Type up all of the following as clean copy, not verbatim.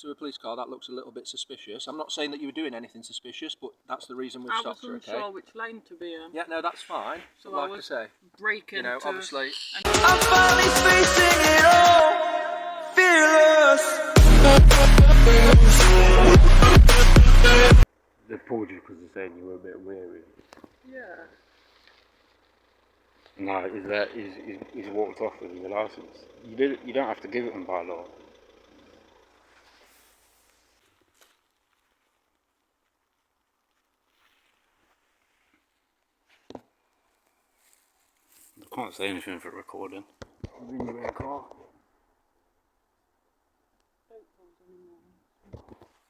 to a police car, that looks a little bit suspicious. I'm not saying that you were doing anything suspicious, but that's the reason we've stopped her, okay? I wasn't sure which lane to be in. Yeah, no, that's fine. So but like I say, breaking, you know, obviously... I'm finally facing it all, fearless. They pulled you because they're saying you were a bit weary. Yeah. No, he's walked off with your licence. You don't have to give it him by law. I can't say anything for recording. I'm in your car.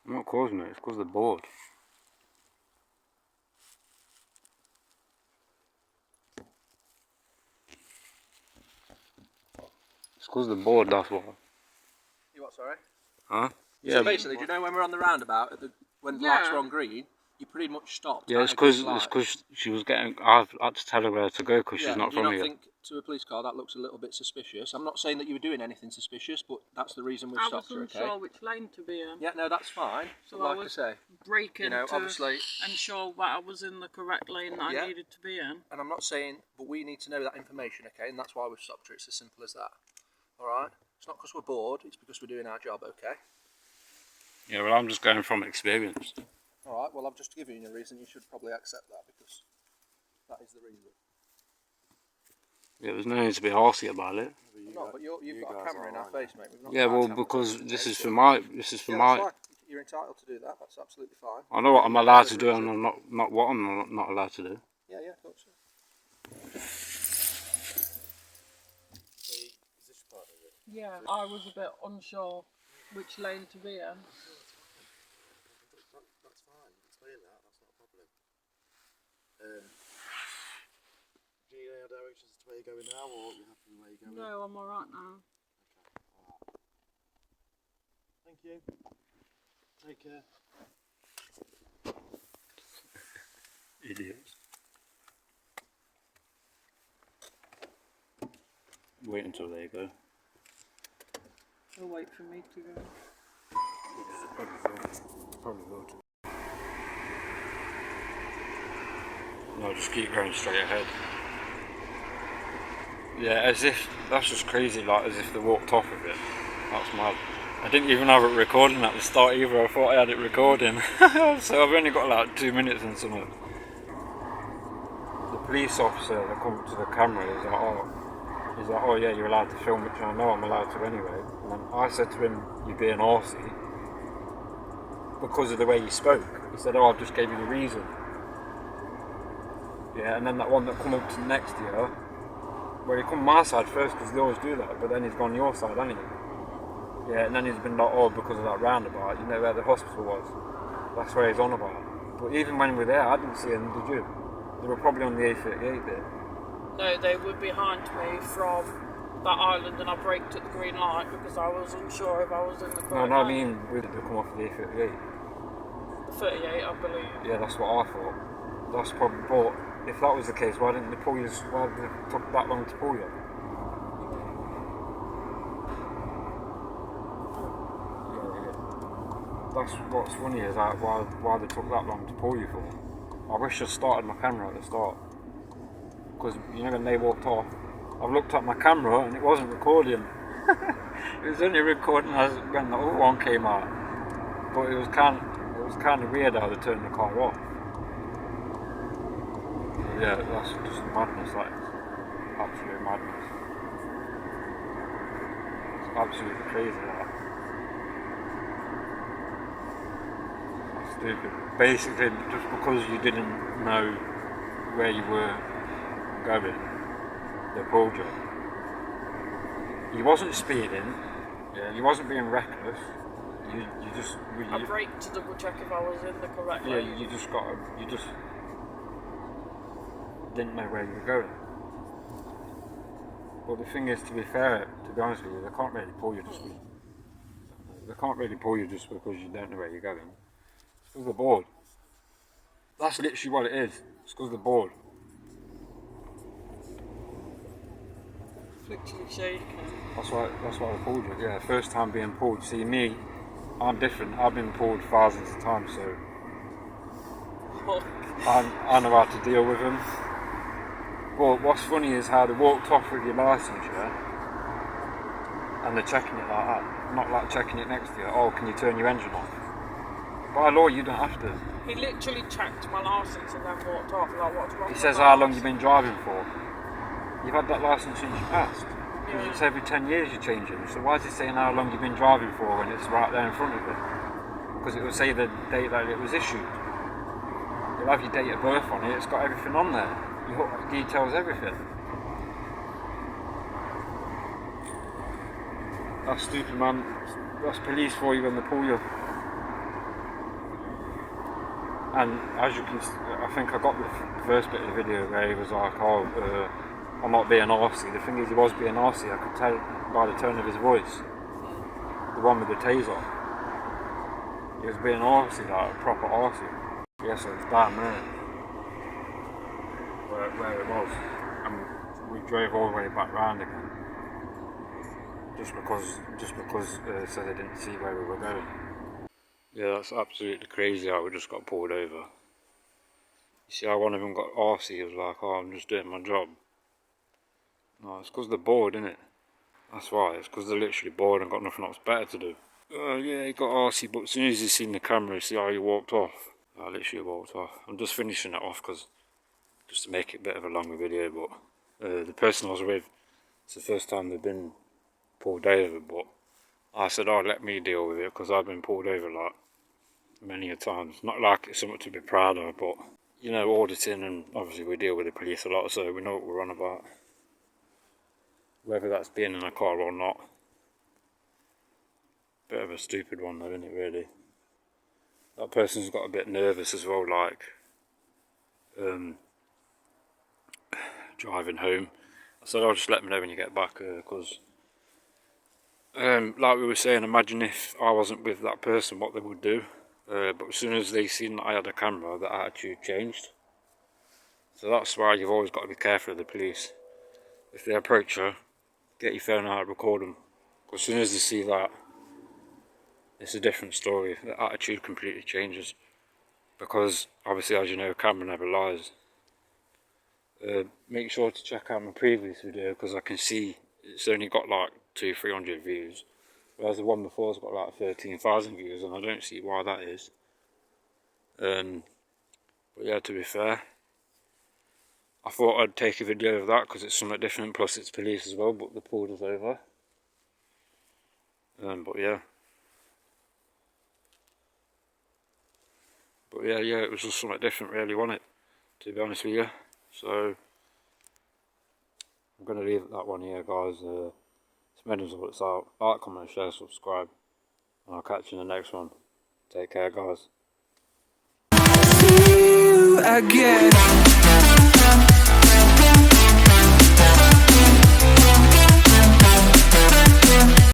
I'm not causing it, it's because they're bored. It's because they're bored, that's why. You what, sorry? Huh? Yeah. So basically, do you know when we're on the roundabout, when the lights were on green, you pretty much stopped? Yeah, it's because she was getting... I've had to tell her where to go because she's not from here. Do you not think to a police car that looks a little bit suspicious? I'm not saying that you were doing anything suspicious, but that's the reason we've stopped her, okay? I wasn't sure which lane to be in. Yeah, no, that's fine. So like I was say, breaking, you know, to obviously, ensure that I was in the correct lane that I needed to be in. And I'm not saying, but we need to know that information, okay? And that's why we've stopped her. It's as simple as that. All right? It's not because we're bored. It's because we're doing our job, okay? Yeah, well, I'm just going from experience. All right. Well, I've just given you a reason. You should probably accept that because that is the reason. Yeah, there's no need to be arsey about it. No, but you've got a camera in our face, mate. We've not yeah, well, because this is for my... You're entitled to do that. That's absolutely fine. I know what I'm allowed to do and I'm not what I'm not allowed to do. Yeah, of course. Yeah, I was a bit unsure which lane to be in. That's fine, explain that, that's not a problem. Do you need any directions to where you're going now, or are you happy with where you're going? No, I'm alright now. Okay, alright. Thank you. Take care. Idiots. Wait until they go. They'll wait for me to go. Probably will. No, just keep going straight ahead. Yeah, as if, that's just crazy, like as if they walked off of it. That's mad. I didn't even have it recording at the start either, I thought I had it recording. So I've only got like 2 minutes and something. The police officer that come to the camera is like, oh yeah, you're allowed to film, which I know I'm allowed to anyway. And then I said to him, you're being arsey because of the way you spoke. He said, oh, I just gave you the reason. Yeah, and then that one that come up to next to you, well, he come my side first because they always do that, but then he's gone your side, hasn't he? Yeah, and then he's been like, oh, because of that roundabout, you know where the hospital was. That's where he's on about. But even when we were there, I didn't see them, did you? They were probably on the A38 bit. No, they were behind me from that island and I braked at the green light because I was unsure if I was in the correct lane. No, I mean, we did come off the A38. 38, I believe. Yeah, that's what I thought. That's probably, but if that was the case, why didn't they pull you, why did it took that long to pull you? That's what's funny is that why they took that long to pull you for. I wish I started my camera at the start. Because, you know, when they walked off, I've looked at my camera and it wasn't recording. It was only recording as when the other one came out. But it was kind of weird how they turned the car off. Yeah, that's just madness, that is. Absolute madness. It's absolutely crazy, that. That's stupid. Basically, just because you didn't know where you were going, they pulled you. You wasn't speeding, yeah, you wasn't being reckless, I braked to double check if I was in the correct lane. Yeah, you just didn't know where you were going. But the thing is, to be fair, to be honest with you, they can't really pull you just because you don't know where you're going. It's because they're bored. That's literally what it is. It's because they're bored. Literally shaking. That's why I pulled you. Yeah, first time being pulled. See me, I'm different. I've been pulled thousands of times, so Oh, I know how to deal with them. Well, what's funny is how they walked off with your licence, yeah? And they're checking it like that. Not like checking it next to you. Oh, can you turn your engine off? By law, you don't have to. he literally checked my licence and then walked off. Like, what's wrong He with says my how long licence? you've been driving for. You've had that licence since you passed. Because Yeah. it's every 10 years you change it. So why is it saying how long you've been driving for when it's right there in front of you? Because it will say the date that it was issued. You'll have your date of birth on it. It's got everything on there. It details everything. That's stupid, man. That's police for you when they pull you. And as you can, I think I got the first bit of the video where he was like, "Oh, I'm not being arsey." The thing is, he was being arsey. I could tell by the tone of his voice. The one with the taser. He was being arsey, like a proper arsey. Yes, it was down there where it was, and we drove all the way back round again. Just because said they didn't see where we were going. Yeah, that's absolutely crazy how we just got pulled over. You see how one of them got arsey, he was like, "Oh, I'm just doing my job." No, it's because they're bored, innit? That's why, it's because they're literally bored and got nothing else better to do. Yeah, he got arsey, but as soon as he seen the camera, see how he walked off? I literally walked off. I'm just finishing it off because just to make it a bit of a longer video, but the person I was with, it's the first time they've been pulled over, but I said, "Oh, let me deal with it," because I've been pulled over like many a times. Not like it's something to be proud of, but you know, auditing, and obviously we deal with the police a lot, so we know what we're on about. Whether that's being in a car or not. Bit of a stupid one though, isn't it, really? That person's got a bit nervous as well, like driving home. I said, "I'll just let me know when you get back," because like we were saying, imagine if I wasn't with that person, what they would do. But as soon as they seen that I had a camera, the attitude changed. So that's why you've always got to be careful of the police. If they approach you, get your phone out and record them. Because as soon as they see that, it's a different story. The attitude completely changes. Because obviously, as you know, camera never lies. Make sure to check out my previous video, because I can see it's only got like 200-300 views, whereas the one before's got like 13,000 views, and I don't see why that is. But yeah, to be fair, I thought I'd take a video of that because it's somewhat different, plus it's police as well, but they pulled us over. But yeah, it was just something different, really, wasn't it? To be honest with you. So I'm going to leave that one here, guys. It's Midlands, Audits out. Like, comment, share, subscribe. And I'll catch you in the next one. Take care, guys. See you again.